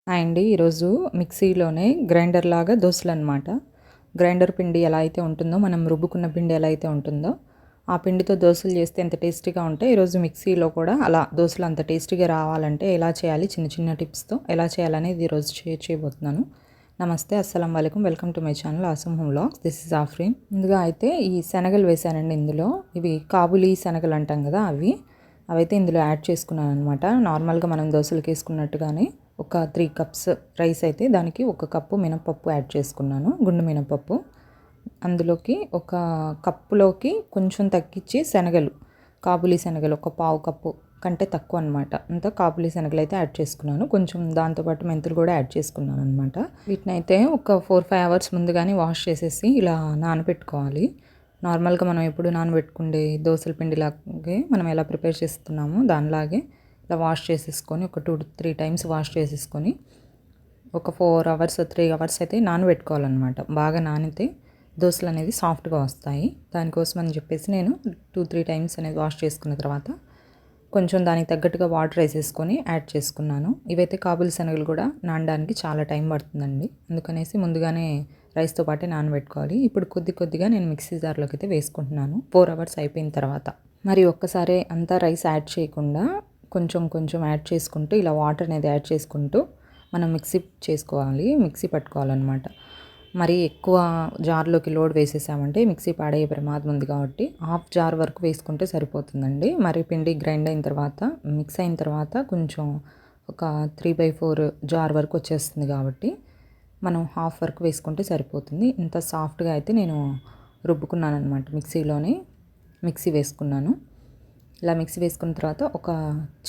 అండి ఈరోజు మిక్సీలోనే గ్రైండర్ లాగా దోసలనమాట. గ్రైండర్ పిండి ఎలా అయితే ఉంటుందో, మనం రుబ్బుకున్న పిండి ఎలా అయితే ఉంటుందో, ఆ పిండితో దోసలు చేస్తే ఎంత టేస్టీగా ఉంటాయి. ఈరోజు మిక్సీలో కూడా అలా దోసలు అంత టేస్టీగా రావాలంటే ఎలా చేయాలి, చిన్న చిన్న టిప్స్తో ఎలా చేయాలనేది ఈరోజు షేర్ చేయబోతున్నాను. నమస్తే, అస్సలం వాలేకుం, welcome to my channel awesome home vlogs. This is Afreen. ముందుగా అయితే ఈ శనగలు వేసానండి. ఇందులో ఇవి కాబులి శనగలు అంటాం కదా, అవైతే ఇందులో యాడ్ చేసుకున్నాను అనమాట. నార్మల్గా మనం దోశలకు వేసుకున్నట్టుగానే ఒక 3 కప్స్ రైస్ అయితే దానికి 1 కప్పు మినపప్పు యాడ్ చేసుకున్నాను, గుండు మినపప్పు. అందులోకి ఒక కప్పులోకి కొంచెం తగ్గించి శనగలు, కాబులి శనగలు ఒక పావు కప్పు కంటే తక్కువ అనమాట. అంతా కాబులి శనగలు అయితే యాడ్ చేసుకున్నాను. కొంచెం దాంతోపాటు మెంతులు కూడా యాడ్ చేసుకున్నాను అనమాట. వీటిని అయితే ఒక 4-5 అవర్స్ ముందుగానే వాష్ చేసేసి ఇలా నానబెట్టుకోవాలి. నార్మల్గా మనం ఎప్పుడు నానబెట్టుకుండే దోసల పిండిలాగే మనం ఎలా ప్రిపేర్ చేస్తున్నామో దానిలాగే ఇలా వాష్ చేసేసుకొని ఒక 2-3 టైమ్స్ వాష్ చేసేసుకొని ఒక 4 అవర్స్ 3 అవర్స్ అయితే నానబెట్టుకోవాలన్నమాట. బాగా నానితే దోసలు అనేది సాఫ్ట్గా వస్తాయి. దానికోసం అని చెప్పేసి నేను 2-3 టైమ్స్ అనేది వాష్ చేసుకున్న తర్వాత కొంచెం దానికి తగ్గట్టుగా వాటర్ వేసేసుకొని యాడ్ చేసుకున్నాను. ఇవైతే కాబులి శనగలు కూడా నానడానికి చాలా టైం పడుతుందండి. అందుకనేసి ముందుగానే రైస్తో పాటే నానబెట్టుకోవాలి. ఇప్పుడు కొద్దిగా నేను మిక్సీ జార్లోకి అయితే వేసుకుంటున్నాను 4 అవర్స్ అయిపోయిన తర్వాత. మరి ఒక్కసారి అంతా రైస్ యాడ్ చేయకుండా కొంచెం యాడ్ చేసుకుంటూ ఇలా వాటర్ అనేది యాడ్ చేసుకుంటూ మనం మిక్సీ పట్టుకోవాలన్నమాట. మరి ఎక్కువ జార్లోకి లోడ్ వేసేసామంటే మిక్సీ పాడయ్యే ప్రమాదం ఉంది కాబట్టి హాఫ్ జార్ వరకు వేసుకుంటే సరిపోతుందండి. మరి పిండి గ్రైండ్ అయిన తర్వాత, మిక్స్ అయిన తర్వాత కొంచెం ఒక 3/4 జార్ వరకు వచ్చేస్తుంది కాబట్టి మనం హాఫ్ వరకు వేసుకుంటే సరిపోతుంది. ఇంత సాఫ్ట్గా అయితే నేను రుబ్బుకున్నాను అనమాట. మిక్సీ వేసుకున్నాను. ఇలా మిక్సీ వేసుకున్న తర్వాత ఒక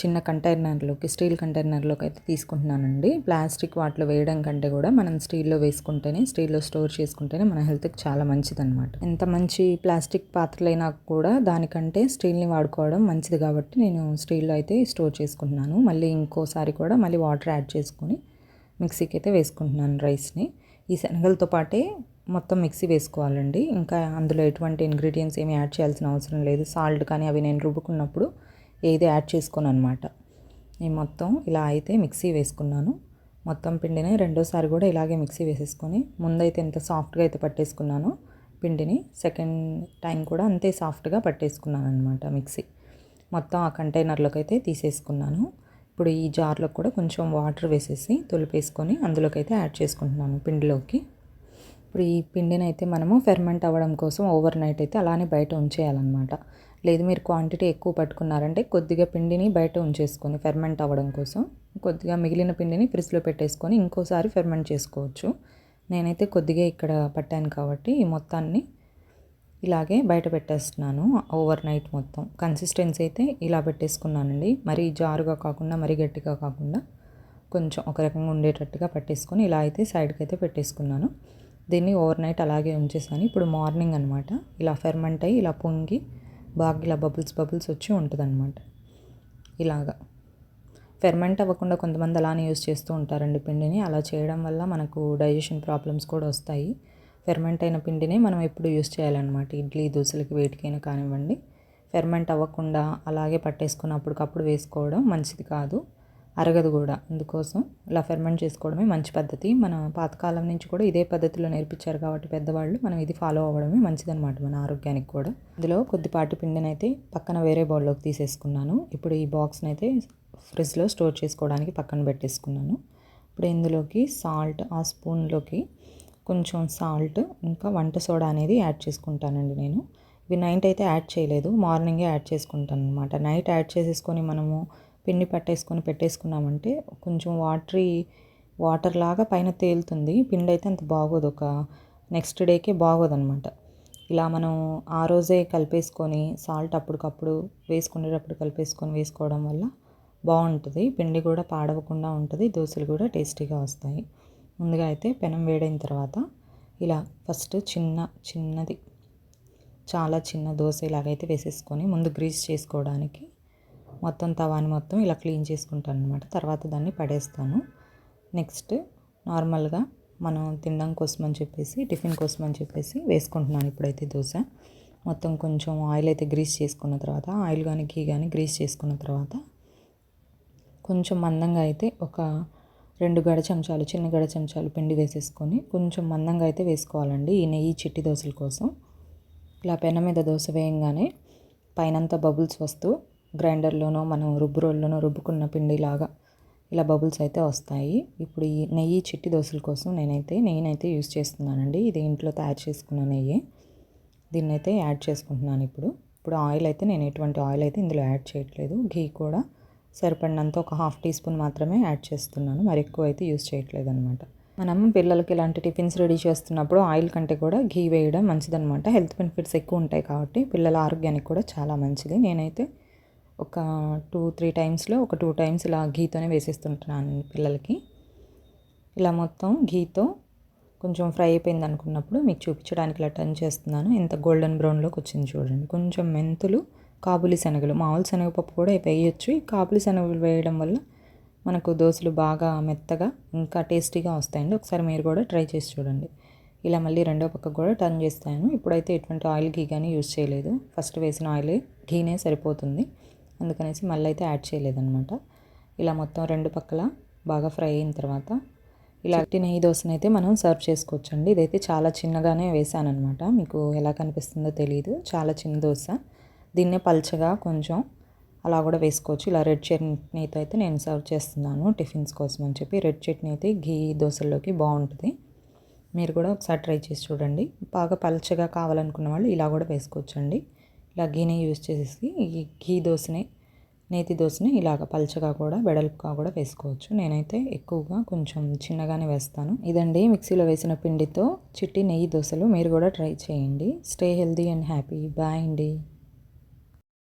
చిన్న కంటైనర్లోకి, స్టీల్ కంటైనర్లోకి అయితే తీసుకుంటున్నానండి. ప్లాస్టిక్ వాటిలో వేయడం కంటే కూడా మనం స్టీల్లో స్టోర్ చేసుకుంటేనే మన హెల్త్కి చాలా మంచిదన్నమాట. ఎంత మంచి ప్లాస్టిక్ పాత్రలైనా కూడా దానికంటే స్టీల్ని వాడుకోవడం మంచిది కాబట్టి నేను స్టీల్లో అయితే స్టోర్ చేసుకుంటున్నాను. మళ్ళీ ఇంకోసారి కూడా మళ్ళీ వాటర్ యాడ్ చేసుకొని మిక్సీకి అయితే వేసుకుంటున్నాను రైస్ని. ఈ శనగలతో పాటే మొత్తం మిక్సీ వేసుకోవాలండి. ఇంకా అందులో ఎటువంటి ఇంగ్రీడియంట్స్ ఏమి యాడ్ చేయాల్సిన అవసరం లేదు. సాల్ట్ కానీ అవి నేను రుబ్బుకున్నప్పుడు ఏది యాడ్ చేసుకోను అనమాట. నేను మొత్తం ఇలా అయితే మిక్సీ వేసుకున్నాను. మొత్తం పిండిని రెండోసారి కూడా ఇలాగే మిక్సీ వేసేసుకొని, ముందైతే ఎంత సాఫ్ట్గా అయితే పట్టేసుకున్నానో పిండిని, సెకండ్ టైం కూడా అంతే సాఫ్ట్గా పట్టేసుకున్నాను అనమాట మిక్సీ. మొత్తం ఆ కంటైనర్లోకి అయితే తీసేసుకున్నాను. ఇప్పుడు ఈ జార్లో కూడా కొంచెం వాటర్ వేసేసి తొలిపేసుకొని అందులోకి అయితే యాడ్ చేసుకుంటున్నాను పిండిలోకి. ఇప్పుడు ఈ పిండిని అయితే మనము ఫెర్మెంట్ అవ్వడం కోసం ఓవర్ నైట్ అయితే అలానే బయట ఉంచేయాలన్నమాట. లేదు మీరు క్వాంటిటీ ఎక్కువ పట్టుకున్నారంటే కొద్దిగా పిండిని బయట ఉంచేసుకొని ఫెర్మెంట్ అవ్వడం కోసం, కొద్దిగా మిగిలిన పిండిని ఫ్రిడ్జ్లో పెట్టేసుకొని ఇంకోసారి ఫెర్మెంట్ చేసుకోవచ్చు. నేనైతే కొద్దిగా ఇక్కడ పట్టాను కాబట్టి ఈ మొత్తాన్ని ఇలాగే బయట పెట్టేస్తున్నాను ఓవర్ నైట్ మొత్తం. కన్సిస్టెన్సీ అయితే ఇలా పెట్టేసుకున్నానండి. మరీ జారుగా కాకుండా మరీ గట్టిగా కాకుండా కొంచెం ఒక రకంగా ఉండేటట్టుగా పట్టేసుకొని ఇలా అయితే సైడ్కి అయితే పెట్టేసుకున్నాను. దీన్ని ఓవర్ నైట్ అలాగే ఉంచేసాను. ఇప్పుడు మార్నింగ్ అనమాట ఇలా ఫెర్మెంట్ అయ్యి ఇలా పొంగి బాగా ఇలా బబుల్స్ వచ్చి ఉంటుందన్నమాట. ఇలాగా ఫెర్మెంట్ అవ్వకుండా కొంతమంది అలానే యూస్ చేస్తూ ఉంటారండి పిండిని. అలా చేయడం వల్ల మనకు డైజెషన్ ప్రాబ్లమ్స్ కూడా వస్తాయి. ఫెర్మెంట్ అయిన పిండినే మనం ఎప్పుడు యూస్ చేయాలన్నమాట. ఇడ్లీ దోశలకి వేటికైనా కానివ్వండి. ఫెర్మెంట్ అవ్వకుండా అలాగే పట్టేసుకుని అప్పటికప్పుడు వేసుకోవడం మంచిది కాదు, అరగదు కూడా. అందుకోసం ఇలా ఫెర్మెంట్ చేసుకోవడమే మంచి పద్ధతి. మన పాతకాలం నుంచి కూడా ఇదే పద్ధతిలో నేర్పించారు కాబట్టి పెద్దవాళ్ళు, మనం ఇది ఫాలో అవ్వడమే మంచిదన్నమాట మన ఆరోగ్యానికి కూడా. ఇందులో కొద్దిపాటి పిండిని అయితే పక్కన వేరే బౌల్లోకి తీసేసుకున్నాను. ఇప్పుడు ఈ బాక్స్ని అయితే ఫ్రిడ్జ్లో స్టోర్ చేసుకోవడానికి పక్కన పెట్టేసుకున్నాను. ఇప్పుడు ఇందులోకి సాల్ట్, ఆ స్పూన్లోకి కొంచెం సాల్ట్, ఇంకా వంట సోడా అనేది యాడ్ చేసుకుంటానండి నేను. ఇవి నైట్ అయితే యాడ్ చేయలేదు, మార్నింగే యాడ్ చేసుకుంటాను అనమాట. నైట్ యాడ్ చేసేసుకొని మనము పిండి పట్టేసుకొని పెట్టేసుకున్నామంటే కొంచెం వాటర్ లాగా పైన తేలుతుంది. పిండి అయితే అంత బాగోదు, ఒక నెక్స్ట్ డేకే బాగోదన్నమాట. ఇలా మనం ఆ రోజే కలిపేసుకొని సాల్ట్ అప్పటికప్పుడు వేసుకునేటప్పుడు వేసుకోవడం వల్ల బాగుంటుంది. పిండి కూడా పాడవకుండా ఉంటుంది, దోశలు కూడా టేస్టీగా వస్తాయి. ముందుగా అయితే పెనం వేడైన తర్వాత ఇలా ఫస్ట్ చిన్నది చాలా చిన్న దోశ ఇలాగైతే వేసేసుకొని ముందు గ్రీస్ చేసుకోవడానికి మొత్తం తవాని మొత్తం ఇలా క్లీన్ చేసుకుంటాను అనమాట. తర్వాత దాన్ని పడేస్తాను. నెక్స్ట్ నార్మల్గా మనం తినడం కోసం అని చెప్పేసి, టిఫిన్ కోసం అని చెప్పేసి వేసుకుంటున్నాను ఇప్పుడైతే దోశ. మొత్తం కొంచెం ఆయిల్ అయితే గ్రీస్ చేసుకున్న తర్వాత, ఆయిల్ కానీ ఘీ కానీ గ్రీస్ చేసుకున్న తర్వాత కొంచెం మందంగా అయితే ఒక 2 గడ చెంచాలు, చిన్న గడ చెంచాలు పిండి వేసేసుకొని కొంచెం మందంగా అయితే వేసుకోవాలండి ఈ నెయ్యి చిట్టి దోసల కోసం. ఇలా పెనం మీద దోస వేయంగానే పైనంతా బబుల్స్ వస్తూ గ్రైండర్లోనో మనం రోల్లోనో రుబ్బుకున్న పిండిలాగా ఇలా బబుల్స్ అయితే వస్తాయి. ఇప్పుడు ఈ నెయ్యి చిట్టి దోసల కోసం నెయ్యినైతే యూజ్ చేస్తున్నానండి. ఇది ఇంట్లో తయారు చేసుకున్న నెయ్యి. దీన్నైతే యాడ్ చేసుకుంటున్నాను ఇప్పుడు ఆయిల్ అయితే నేను ఎటువంటి ఆయిల్ అయితే ఇందులో యాడ్ చేయట్లేదు. ఘీ కూడా సరిపడినంత ఒక 1/2 టీ స్పూన్ మాత్రమే యాడ్ చేస్తున్నాను. మరి ఎక్కువ అయితే యూజ్ చేయట్లేదు అనమాట. మనం పిల్లలకి ఇలాంటి టిఫిన్స్ రెడీ చేస్తున్నప్పుడు ఆయిల్ కంటే కూడా ఘీ వేయడం మంచిదనమాట. హెల్త్ బెనిఫిట్స్ ఎక్కువ ఉంటాయి కాబట్టి పిల్లల ఆరోగ్యానికి కూడా చాలా మంచిది. నేనైతే ఒక 2-3 టైమ్స్లో ఒక 2 టైమ్స్ ఇలా ఘీతోనే వేసేస్తుంటున్నాను పిల్లలకి. ఇలా మొత్తం ఘీతో కొంచెం ఫ్రై అయిపోయింది అనుకున్నప్పుడు మీకు చూపించడానికి ఇలా టర్న్ చేస్తున్నాను. ఎంత గోల్డెన్ బ్రౌన్లోకి వచ్చింది చూడండి. కొంచెం మెంతులు, కాబూలి శనగలు, మామూలు శనగపప్పు కూడా వేయొచ్చు. ఈ కాబూలి శనగలు వేయడం వల్ల మనకు దోసలు బాగా మెత్తగా ఇంకా టేస్టీగా వస్తాయండి. ఒకసారి మీరు కూడా ట్రై చేసి చూడండి. ఇలా మళ్ళీ రెండో పక్కకు కూడా టర్న్ చేస్తాను. ఇప్పుడైతే ఎటువంటి ఆయిల్ ఘీ కానీ యూజ్ చేయలేదు. ఫస్ట్ వేసిన ఆయిల్ ఘీనే సరిపోతుంది, అందుకనేసి మళ్ళీ అయితే యాడ్ చేయలేదన్నమాట. ఇలా మొత్తం రెండు పక్కల బాగా ఫ్రై అయిన తర్వాత ఇలాంటి నెయ్యి దోశనైతే మనం సర్వ్ చేసుకోవచ్చండి. ఇదైతే చాలా చిన్నగానే వేసానన్నమాట. మీకు ఎలా కనిపిస్తుందో తెలియదు, చాలా చిన్న దోశ. దీన్నే పల్చగా కొంచెం అలా కూడా వేసుకోవచ్చు. ఇలా రెడ్ చట్నీతో అయితే నేను సర్వ్ చేస్తున్నాను టిఫిన్స్ కోసం అని చెప్పి. రెడ్ చట్నీ అయితే ఘీ దోశల్లోకి బాగుంటుంది. మీరు కూడా ఒకసారి ట్రై చేసి చూడండి. బాగా పల్చగా కావాలనుకున్న వాళ్ళు ఇలా కూడా వేసుకోవచ్చండి. ఇలా ఘీని యూజ్ చేసేసి ఈ ఘీ దోశని, నేతి దోశని ఇలాగ పల్చగా కూడా వెడల్పుగా కూడా వేసుకోవచ్చు. నేనైతే ఎక్కువగా కొంచెం చిన్నగానే వేస్తాను. ఇదండి మిక్సీలో వేసిన పిండితో చిట్టి నెయ్యి దోశలు. మీరు కూడా ట్రై చేయండి. Stay healthy and happy. Bye అండి.